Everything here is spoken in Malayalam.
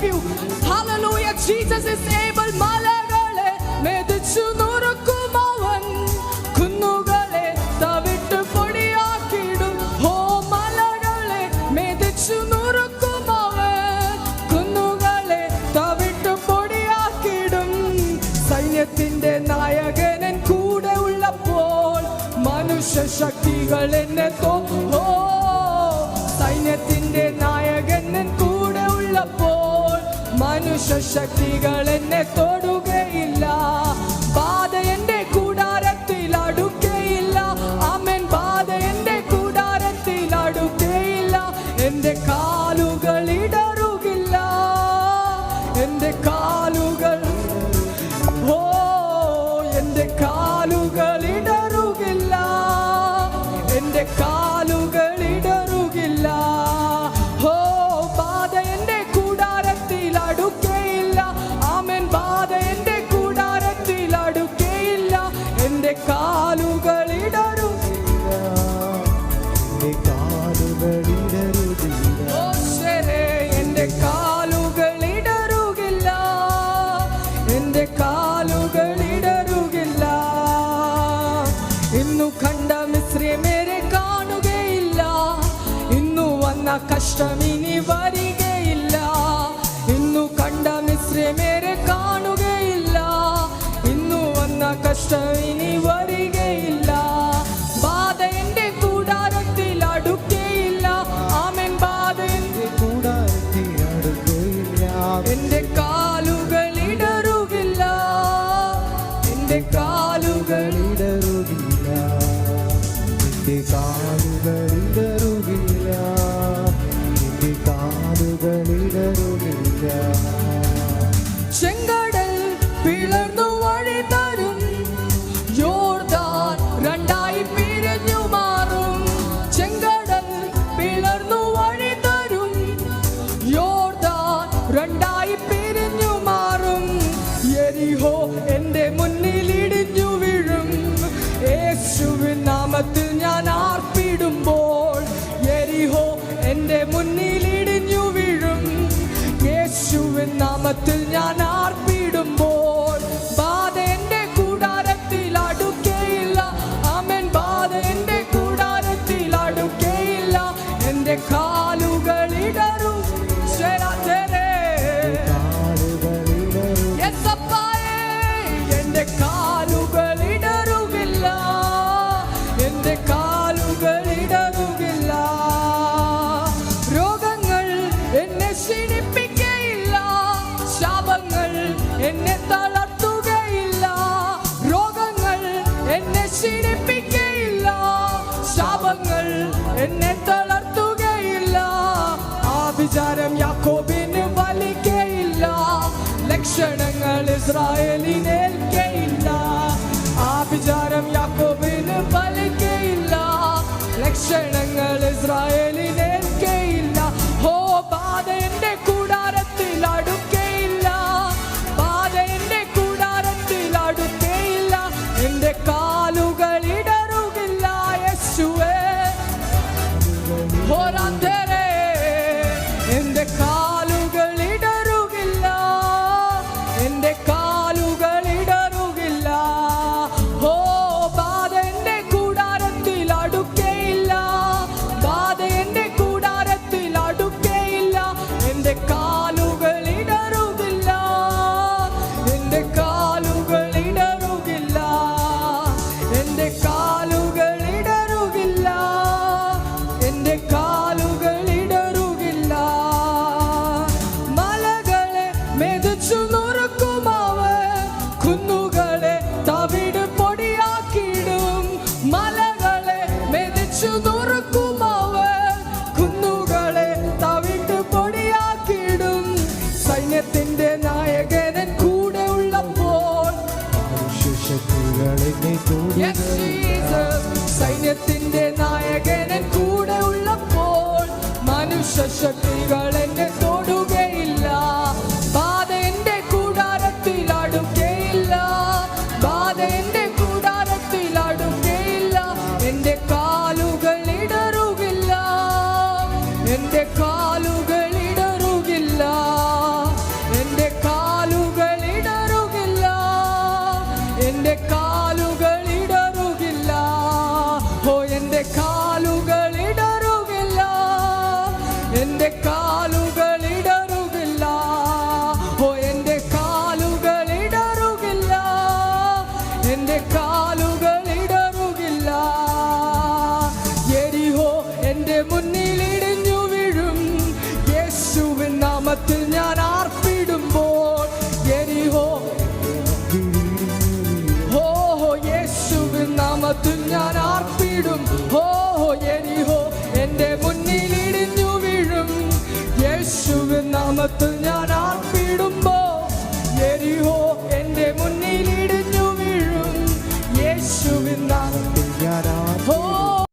you. Hallelujah. Jesus is able. മലകളെ മെതിച്ചു നുറുക്കും അവൻ, കുന്നുകളെ തവിട്ട് പൊടിയാക്കിടും. ഓ മലകളെ മെതിച്ചു നുറുക്കും അവൻ, കുന്നുകളെ തവിട്ട് പൊടിയാക്കിടും. സൈന്യത്തിന്റെ നായകനൻ കൂടെ ഉള്ളപ്പോൾ മനുഷ്യ ശക്തികൾ എന്നെ സൈന്യത്തിന്റെ നായകനൻ കൂടെ ഉള്ളപ്പോൾ മനുഷ്യ ശക്തികൾ എന്നെ തൊടുകയില്ല. ബാധ എന്റെ കൂടാരത്തിൽ അടുക്കയില്ല. ആമേൻ. ബാധ എന്റെ കൂടാരത്തിൽ അടുക്കയില്ല. എന്റെ കാലുകൾ ഇടറുകില്ല. എന്റെ കാലുകൾ എന്റെ കാലുകൾ ഇടറുകില്ല. എന്റെ കാലുകൾ ഇടറുകില്ല. ഓ ബാധ എന്റെ കൂടാരത്തിൽ അടുക്കയില്ല. ആമേൻ. ബാധ എന്റെ കൂടാരത്തിൽ അടുക്കയില്ല. എന്റെ കാലുകൾ ഇടറുകില്ല. എന്റെ കാലുകൾ ഇടറുകില്ല. ഓ ശരേ എന്റെ കാലുകൾ ഇടറുകില്ല. എന്റെ കാലുകൾ ഇടറുകില്ല. ഇന്നു കണ്ട മിസ്രയീമ്യരെ കാണുകയില്ല. ഇന്നു വന്ന കഷ്ടം ഇനി വരികയില്ല. ഇന്നു കണ്ട മിസ്രയീമ്യരെ കാണുകയില്ല. ഇന്നു വന്ന കഷ്ടം ഇനി വരികയില്ല. ബാധ എന്റെ കൂടാരത്തിൽ അടുക്കയില്ല. ആമേൻ. ബാധ എന്റെ കൂടാരത്തിൽ അടുക്കയില്ല. എന്റെ കാലുകൾ ഇടറുകില്ല. എന്റെ കാലുകൾ ഇടറുകില്ല. എന്റെ കാലുകൾ ഇടറുകില്ല. എന്റെ കാലുകൾ ഇടറുകില്ല. ചെങ്കടൽ പിളർന്നു വഴി തരും. യോർദാൻ രണ്ടായി പിരിഞ്ഞു മാറും. ചെങ്കടൽ പിളർന്നു വഴി തരും. യോർദാൻ രണ്ടായി പിരിഞ്ഞു മാറും. യെരിഹോ എന്റെ മുന്നിൽ ഇടിഞ്ഞു വീഴും. യേശുവിൻ നാമത്തിൽ ഞാൻ ആർപ്പിടുമ്പോൾ യെരിഹോ എന്റെ മുന്നിൽ ഇടിഞ്ഞു വീഴും. യേശുവിൻ നാമത്തിൽ ഞാൻ ആർപ്പിടുമ്പോൾ ബാധ എന്റെ കൂടാരത്തിൽ അടുക്കയില്ല. ആമേൻ. ബാധ എന്റെ കൂടാരത്തിൽ അടുക്കയില്ല. എന്റെ കാലുകൾ ഇടറും. എന്റെ കാലുകൾ ഇടറുകില്ല. എന്റെ കാലുകൾ ഇടറുകില്ല. രോഗങ്ങൾ എന്നെ ക്ഷീണിപ്പിക്കയില്ല. ശാപങ്ങൾ എന്നെ തളർത്തുകയില്ല. രോഗങ്ങൾ എന്നെ ക്ഷീണിപ്പിക്കയില്ല. ശാപങ്ങൾ എന്നെ തളർത്തുകയില്ല. ആഭിചാരം യാക്കോബിന് വലിക്കയില്ല. ലക്ഷണങ്ങൾ ഇസ്രായേലിനേൽക്കയില്ല. ആഭിചാരം യാക്കോബിന് വലിക്കയില്ല. ലക്ഷണങ്ങൾ ഇസ്രായേലിനേൽക്കയില്ല. ഓ ബാധ എന്റെ കൂടാരത്തിൽ അടുക്കയില്ല. ബാധ എന്റെ കൂടാരത്തിൽ അടുക്കയില്ല. എന്റെ കാലുകൾ ഇടറുകില്ല. യേശുവേ ഹോരാന്തരേ എന്റെ കാലുകൾ ഇടറുകില്ല. എന്റെ കാലുകൾ ലോകത്തും ഞാൻ